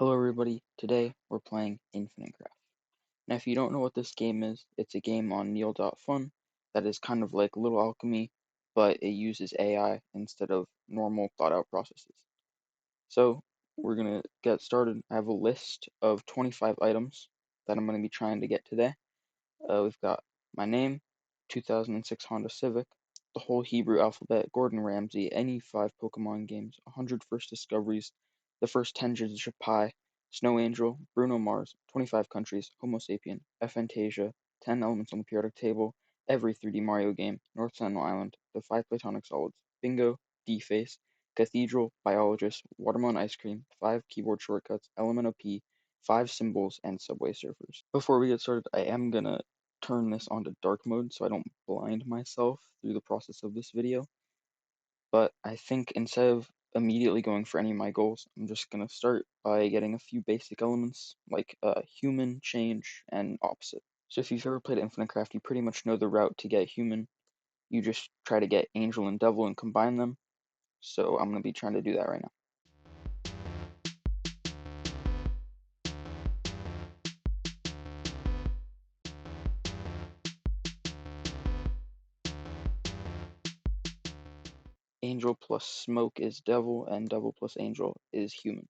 Hello everybody, today we're playing Infinite Craft. Now if you don't know what this game is, it's a game on Neil.fun that is kind of like Little Alchemy, but it uses AI instead of normal thought out processes. So we're gonna get started. I have a list of 25 items that I'm gonna be trying to get today. We've got my name, 2006 Honda Civic, the whole Hebrew alphabet, Gordon Ramsay, any 5 Pokemon games, 100 first discoveries, the first 10 digits of pi, Snow Angel, Bruno Mars, 25 countries, Homo sapien, Fantasia, 10 elements on the periodic table, every 3D Mario game, North Sentinel Island, the 5 platonic solids, Bingo, D-Face, Cathedral, Biologist, Watermelon Ice Cream, 5 keyboard shortcuts, Elemental P, 5 symbols, and Subway Surfers. Before we get started, I am gonna turn this onto dark mode so I don't blind myself through the process of this video. But I think instead of immediately going for any of my goals, I'm just gonna start by getting a few basic elements like human, change, and opposite. So if you've ever played Infinite Craft, you pretty much know the route to get human. You just try to get angel and devil and combine them. So I'm gonna be trying to do that right now. Angel plus smoke is devil, and devil plus angel is human.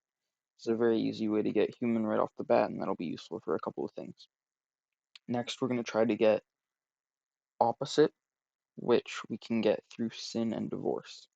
It's a very easy way to get human right off the bat, and that'll be useful for a couple of things. Next, we're going to try to get opposite, which we can get through sin and divorce.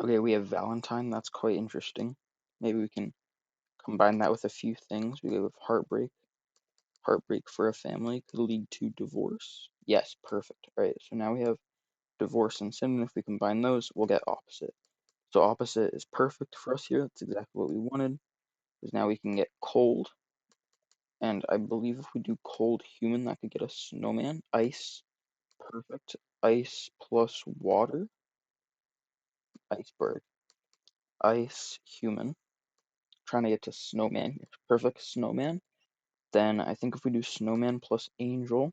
Okay, we have Valentine. That's quite interesting. Maybe we can combine that with a few things. We have heartbreak. Heartbreak for a family could lead to divorce. Yes, perfect. All right, so now we have divorce and sin. And if we combine those, we'll get opposite. So opposite is perfect for us here. That's exactly what we wanted. Because now we can get cold. And I believe if we do cold human, that could get us snowman. Ice, perfect. Ice plus water, iceberg. Ice, human. Trying to get to snowman here. Perfect, snowman. Then I think if we do snowman plus angel,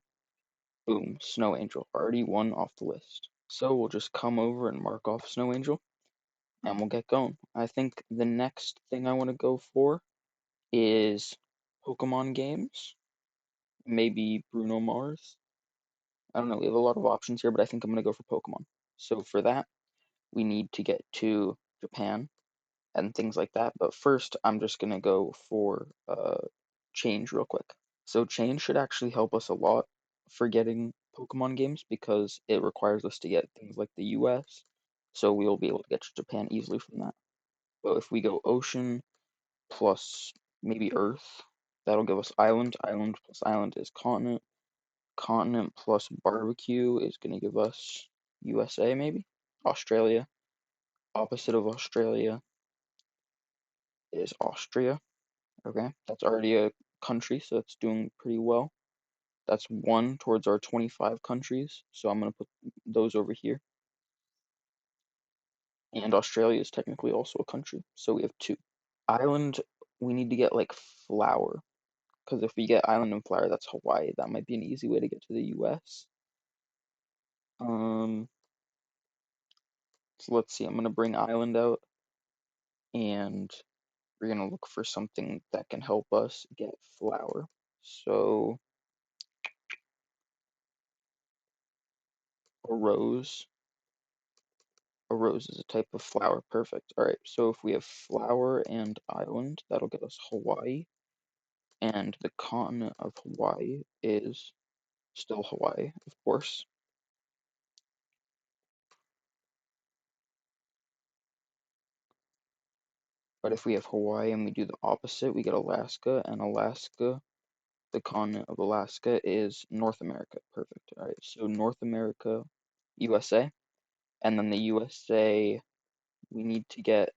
boom, snow angel. Already one off the list. So we'll just come over and mark off snow angel, and we'll get going. I think the next thing I want to go for is Pokemon games. Maybe Bruno Mars. I don't know, we have a lot of options here, but I think I'm going to go for Pokemon. So for that, we need to get to Japan and things like that. But first, I'm just going to go for change real quick. So change should actually help us a lot for getting Pokemon games because it requires us to get things like the US. So we'll be able to get to Japan easily from that. But if we go ocean plus maybe Earth, that'll give us island. Island plus island is continent. Continent plus barbecue is going to give us USA maybe? Australia. Opposite of Australia is Austria. Okay, that's already a country, so it's doing pretty well. That's one towards our 25 countries, so I'm going to put those over here. And Australia is technically also a country, so we have two. Island, we need to get like flower, because if we get island and flower, that's Hawaii. That might be an easy way to get to the US. Um, so let's see, I'm going to bring island out, and we're going to look for something that can help us get flower. So A rose. A rose is a type of flower. Perfect. All right. So if we have flower and island, that'll get us Hawaii. And the continent of Hawaii is still Hawaii, of course. But if we have Hawaii and we do the opposite, we get Alaska, and Alaska, the continent of Alaska is North America. Perfect. All right. So North America, USA. And then the USA, we need to get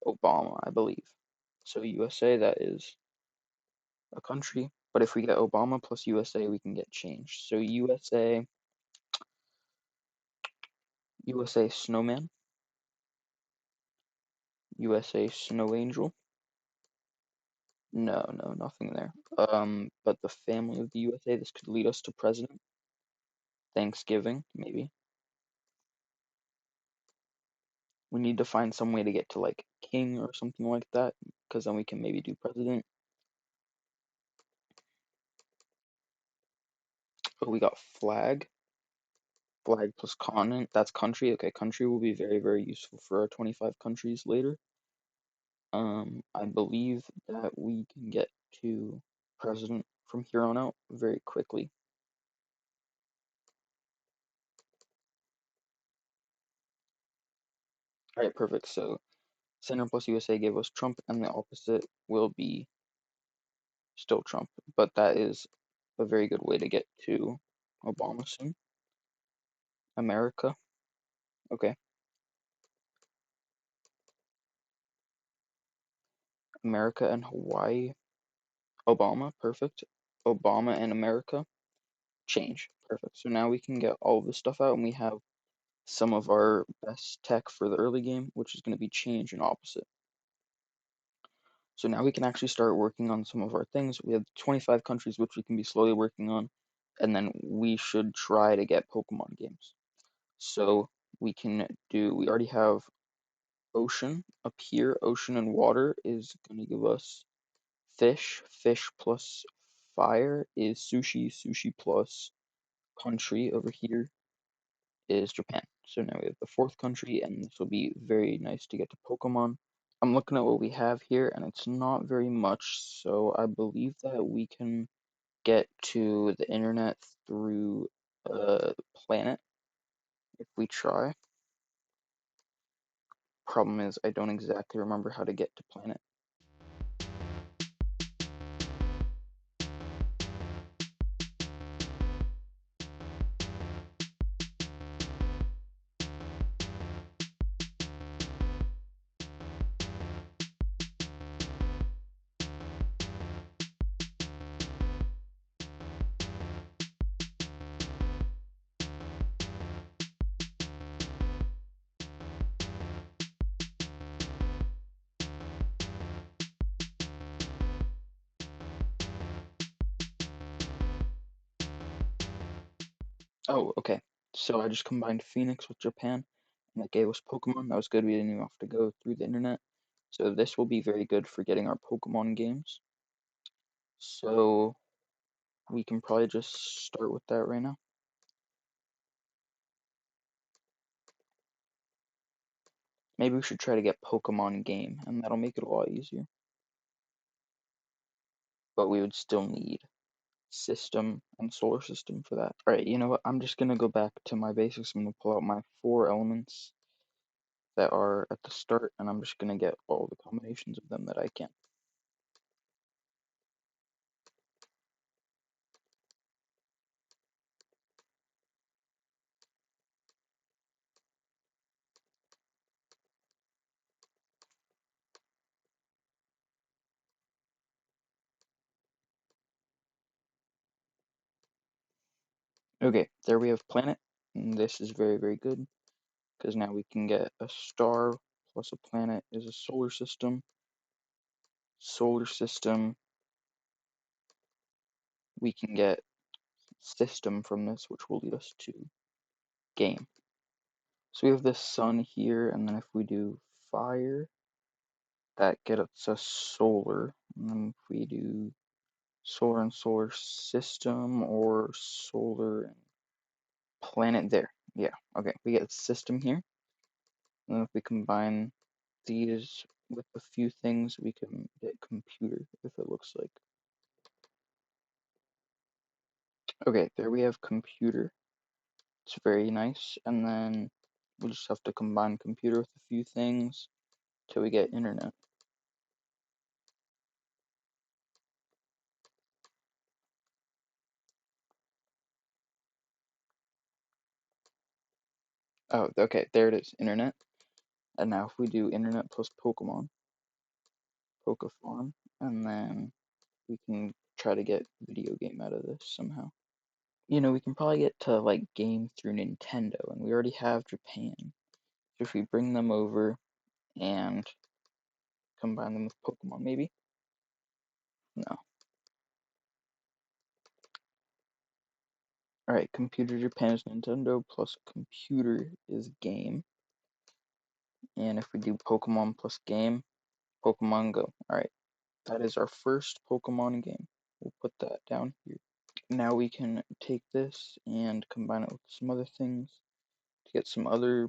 Obama, I believe. So USA, that is a country. But if we get Obama plus USA, we can get change. So USA Snowman, USA Snow Angel. No, no, nothing there. But the family of the USA, this could lead us to president. Thanksgiving, maybe. We need to find some way to get to like king or something like that, because then we can maybe do president. Oh, we got flag. Flag plus continent. That's country. Okay, country will be very, very useful for our 25 countries later. I believe that we can get to president from here on out very quickly. All right, perfect. So center plus USA gave us Trump, and the opposite will be still Trump. But that is a very good way to get to Obama soon. America. Okay. America and Hawaii. Obama. Perfect. Obama and America. Change. Perfect. So now we can get all of this stuff out, and we have some of our best tech for the early game, which is going to be change and opposite. So now we can actually start working on some of our things. We have 25 countries which we can be slowly working on, and then we should try to get Pokemon games. So we already have ocean up here. Ocean and water is going to give us fish. Fish plus fire is sushi. Sushi plus country over here is Japan. So now we have the fourth country, and this will be very nice to get to Pokemon. I'm looking at what we have here, and it's not very much, so I believe that we can get to the internet through a planet if we try. Problem is, I don't exactly remember how to get to planet. Oh, okay. So I just combined Phoenix with Japan, and that gave us Pokemon. That was good. We didn't even have to go through the internet. So this will be very good for getting our Pokemon games. So we can probably just start with that right now. Maybe we should try to get Pokemon game, and that'll make it a lot easier. But we would still need system and solar system for that. Alright, you know what? I'm just gonna go back to my basics. I'm gonna pull out my 4 elements that are at the start, and I'm just gonna get all the combinations of them that I can. Okay, there we have planet, and this is very, very good, because now we can get a star plus a planet is a solar system. Solar system, we can get system from this, which will lead us to game. So we have the sun here, and then if we do fire, that gets us solar. And then if we do solar and solar system or solar and planet there. Yeah, okay. We get system here. And if we combine these with a few things, we can get computer, if it looks like. Okay, there we have computer. It's very nice. And then we'll just have to combine computer with a few things till we get internet. Oh, okay, there it is, internet. And now if we do internet plus Pokemon, Pokefarm, and then we can try to get video game out of this somehow. You know, we can probably get to like game through Nintendo, and we already have Japan. So if we bring them over and combine them with Pokemon, maybe? No. Alright, computer Japan is Nintendo plus computer is game. And if we do Pokemon plus game, Pokemon Go. Alright, that is our first Pokemon game. We'll put that down here. Now we can take this and combine it with some other things to get some other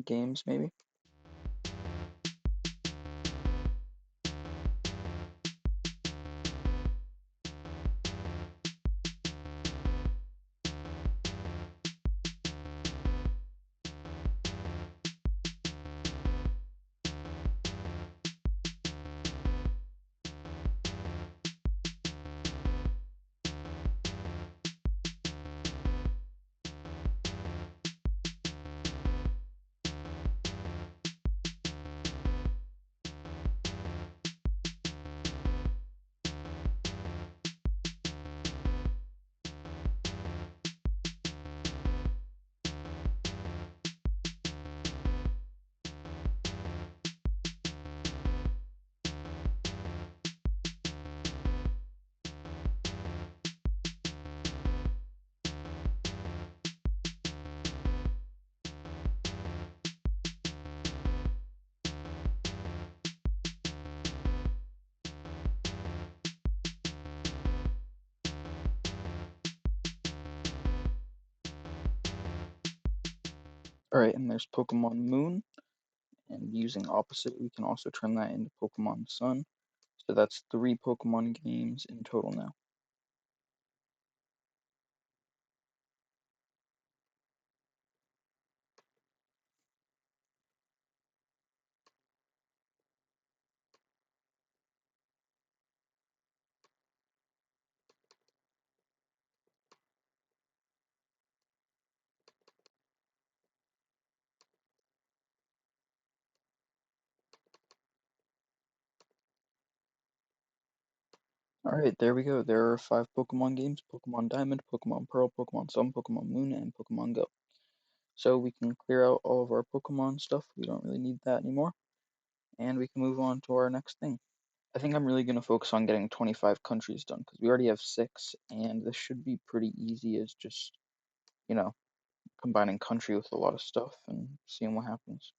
games, maybe. Alright, and there's Pokemon Moon, and using opposite, we can also turn that into Pokemon Sun. So that's 3 Pokemon games in total now. Alright, there we go. There are 5 Pokemon games: Pokemon Diamond, Pokemon Pearl, Pokemon Sun, Pokemon Moon, and Pokemon Go. So we can clear out all of our Pokemon stuff. We don't really need that anymore. And we can move on to our next thing. I think I'm really going to focus on getting 25 countries done because we already have 6, and this should be pretty easy as just, you know, combining country with a lot of stuff and seeing what happens.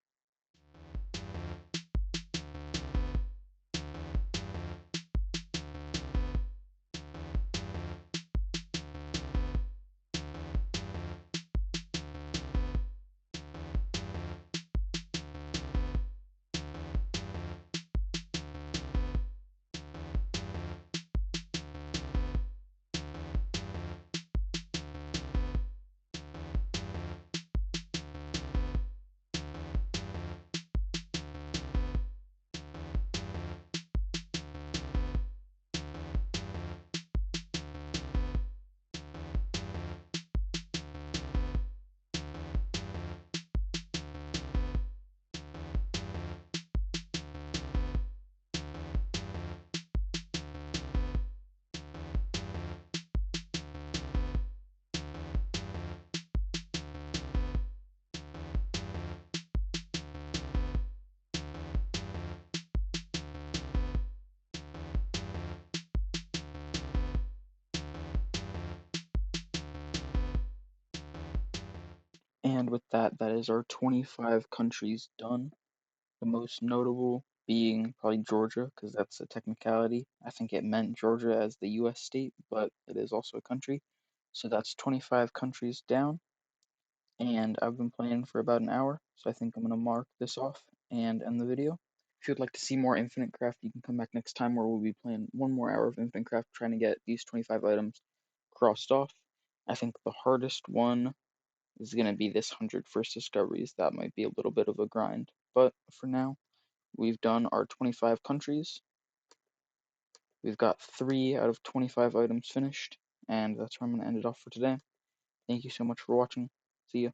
And with that, that is our 25 countries done. The most notable being probably Georgia, because that's a technicality. I think it meant Georgia as the US state, but it is also a country. So that's 25 countries down. and I've been playing for about an hour, so I think I'm going to mark this off and end the video. If you'd like to see more Infinite Craft, you can come back next time where we'll be playing one more hour of Infinite Craft trying to get these 25 items crossed off. I think the hardest one is going to be this 100 first discoveries. That might be a little bit of a grind, but for now, we've done our 25 countries. We've got 3 out of 25 items finished, and that's where I'm going to end it off for today. Thank you so much for watching. See ya.